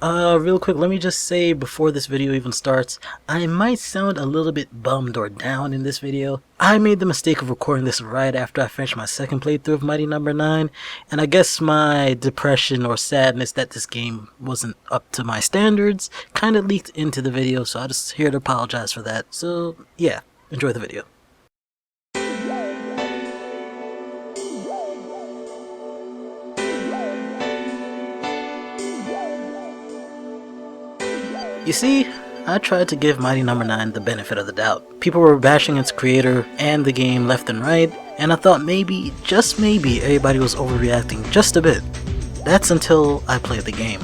Real quick, let me just say before this video even starts, I might sound a little bit bummed or down in this video. I made the mistake of recording this right after I finished my second playthrough of Mighty Number 9, and I guess my depression or sadness that this game wasn't up to my standards kind of leaked into the video, so I'm just here to apologize for that. So yeah, enjoy the video. You see, I tried to give Mighty Number 9 the benefit of the doubt. People were bashing its creator and the game left and right, and I thought maybe, just maybe, everybody was overreacting just a bit. That's until I played the game.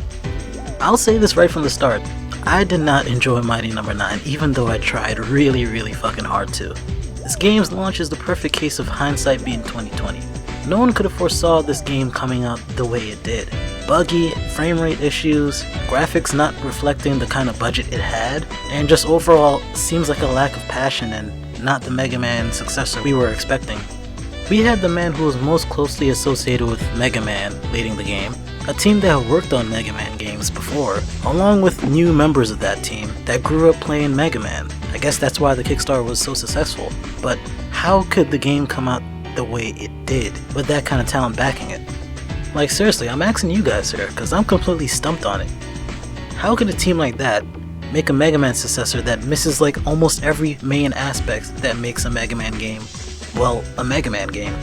I'll say this right from the start, I did not enjoy Mighty Number 9 even though I tried really fucking hard to. This game's launch is the perfect case of hindsight being 2020. No one could have foresaw this game coming out the way it did. Buggy, frame rate issues, graphics not reflecting the kind of budget it had, and just overall seems like a lack of passion and not the MegaMan's successor we were expecting. We had the man who was most closely associated with Mega Man leading the game, a team that had worked on Mega Man games before, along with new members of that team that grew up playing Mega Man. I guess that's why the Kickstarter was so successful, but how could the game come out the way it did with that kind of talent backing it? Like seriously, I'm asking you guys here, cause I'm completely stumped on it. How could a team like that make a Mega Man successor that misses like almost every main aspect that makes a Mega Man game, well, a Mega Man game?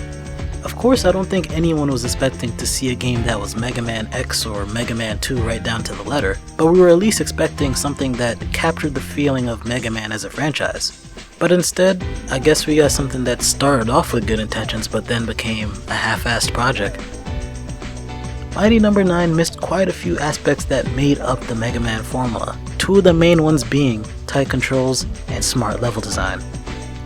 Of course, I don't think anyone was expecting to see a game that was Mega Man X or Mega Man 2 right down to the letter, but we were at least expecting something that captured the feeling of Mega Man as a franchise. But instead, I guess we got something that started off with good intentions but then became a half-assed project. Mighty Number 9 missed quite a few aspects that made up the Mega Man formula, two of the main ones being tight controls and smart level design.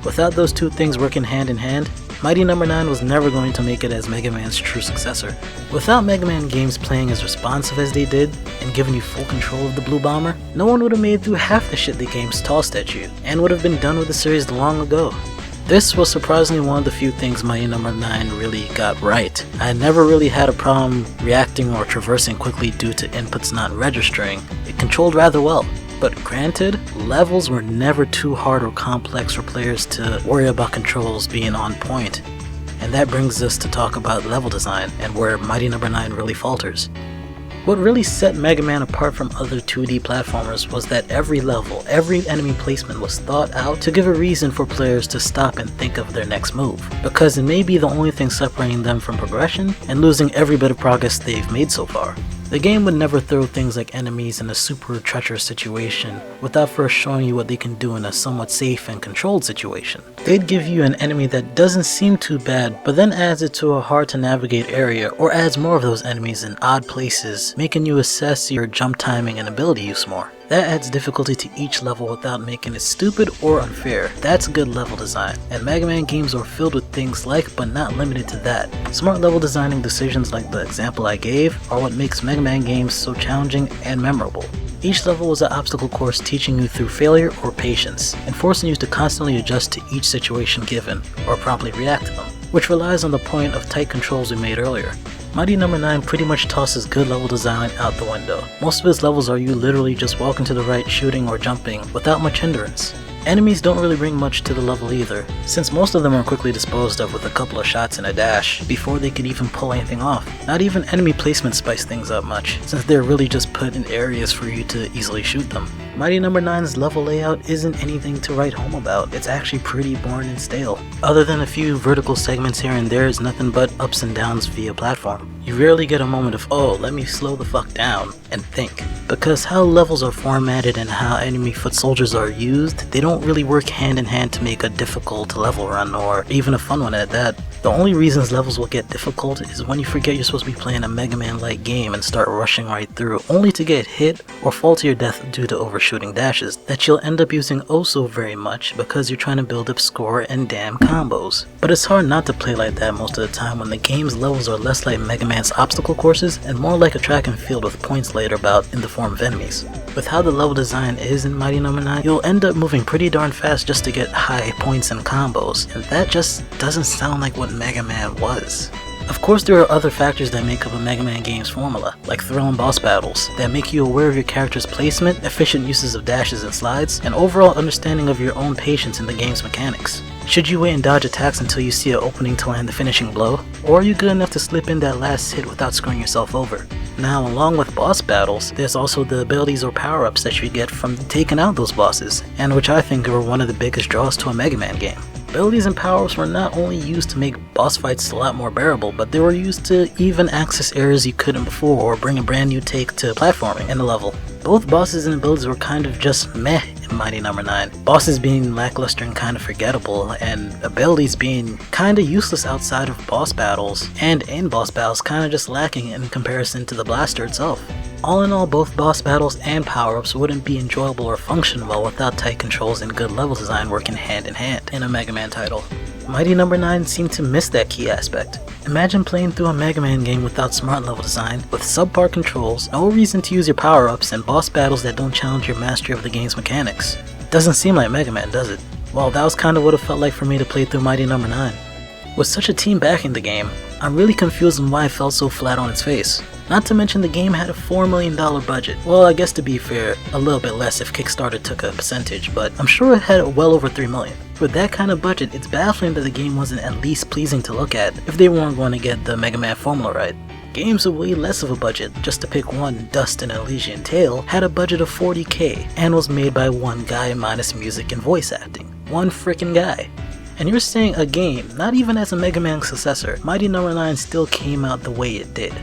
Without those two things working hand in hand, Mighty Number 9 was never going to make it as Mega Man's true successor. Without Mega Man games playing as responsive as they did, and giving you full control of the Blue Bomber, no one would have made it through half the shit the games tossed at you, and would have been done with the series long ago. This was surprisingly one of the few things Mighty Number 9 really got right. I never really had a problem reacting or traversing quickly due to inputs not registering. It controlled rather well. But granted, levels were never too hard or complex for players to worry about controls being on point. And that brings us to talk about level design and where Mighty Number 9 really falters. What really set Mega Man apart from other 2D platformers was that every level, every enemy placement was thought out to give a reason for players to stop and think of their next move, because it may be the only thing separating them from progression and losing every bit of progress they've made so far. The game would never throw things like enemies in a super treacherous situation without first showing you what they can do in a somewhat safe and controlled situation. They'd give you an enemy that doesn't seem too bad, but then adds it to a hard to navigate area or adds more of those enemies in odd places, making you assess your jump timing and ability use more. That adds difficulty to each level without making it stupid or unfair. That's good level design, and Mega Man games are filled with things like, but not limited to that. Smart level designing decisions like the example I gave are what makes Mega Man games so challenging and memorable. Each level was an obstacle course teaching you through failure or patience, and forcing you to constantly adjust to each situation given, or promptly react to them, which relies on the point of tight controls we made earlier. Mighty Number 9 pretty much tosses good level design out the window. Most of its levels are you literally just walking to the right, shooting or jumping without much hindrance. Enemies don't really bring much to the level either, since most of them are quickly disposed of with a couple of shots and a dash before they could even pull anything off. Not even enemy placement spice things up much, since they're really just put in areas for you to easily shoot them. Mighty Number 9's level layout isn't anything to write home about. It's actually pretty boring and stale. Other than a few vertical segments here and there, it's nothing but ups and downs via platform. You rarely get a moment of, oh, let me slow the fuck down and think. Because how levels are formatted and how enemy foot soldiers are used, they don't really work hand in hand to make a difficult level run, or even a fun one at that. The only reasons levels will get difficult is when you forget you're supposed to be playing a Mega Man-like game and start rushing right through, only to get hit or fall to your death due to overshooting dashes that you'll end up using oh so very much because you're trying to build up score and damn combos. But it's hard not to play like that most of the time when the game's levels are less like Mega Man's obstacle courses and more like a track and field with points laid about in the form of enemies. With how the level design is in Mighty Number 9, you'll end up moving pretty darn fast just to get high points and combos, and that just doesn't sound like what Mega Man was. Of course, there are other factors that make up a Mega Man game's formula, like thrill and boss battles, that make you aware of your character's placement, efficient uses of dashes and slides, and overall understanding of your own patience in the game's mechanics. Should you wait and dodge attacks until you see an opening to land the finishing blow? Or are you good enough to slip in that last hit without screwing yourself over? Now, along with boss battles, there's also the abilities or power-ups that you get from taking out those bosses, and which I think are one of the biggest draws to a Mega Man game. Abilities and power-ups were not only used to make boss fights a lot more bearable, but they were used to even access areas you couldn't before or bring a brand new take to platforming in the level. Both bosses and abilities were kind of just meh in Mighty No. 9, bosses being lackluster and kind of forgettable, and abilities being kinda useless outside of boss battles, and in boss battles kinda just lacking in comparison to the blaster itself. All in all, both boss battles and power-ups wouldn't be enjoyable or function well without tight controls and good level design working hand in hand in a Mega Man title. Mighty No. 9 seemed to miss that key aspect. Imagine playing through a Mega Man game without smart level design, with subpar controls, no reason to use your power-ups, and boss battles that don't challenge your mastery of the game's mechanics. Doesn't seem like Mega Man, does it? Well, that was kinda what it felt like for me to play through Mighty No. 9. With such a team backing the game, I'm really confused on why it fell so flat on its face. Not to mention the game had a $4 million budget. Well, I guess to be fair, a little bit less if Kickstarter took a percentage, but I'm sure it had well over $3 million. With that kind of budget, it's baffling that the game wasn't at least pleasing to look at if they weren't going to get the Mega Man formula right. Games with way less of a budget, just to pick one, Dust and Elysian Tale, had a budget of $40K and was made by one guy minus music and voice acting. One frickin' guy. And you're saying a game, not even as a Mega Man successor, Mighty No. 9 still came out the way it did.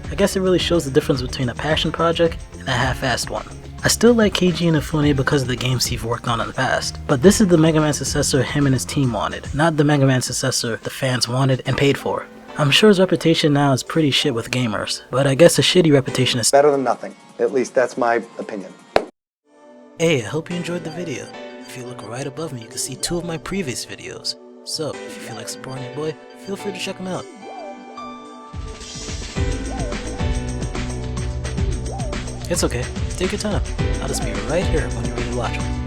I guess it really shows the difference between a passion project and a half-assed one. I still like Keiji Inafune because of the games he's worked on in the past, but this is the Mega Man successor him and his team wanted, not the Mega Man successor the fans wanted and paid for. I'm sure his reputation now is pretty shit with gamers, but I guess a shitty reputation is better than nothing. At least that's my opinion. Hey, I hope you enjoyed the video. If you look right above me, you can see 2 of my previous videos. So, if you feel like supporting your boy, feel free to check them out. It's okay, take your time. I'll just be right here when you're ready to watch them.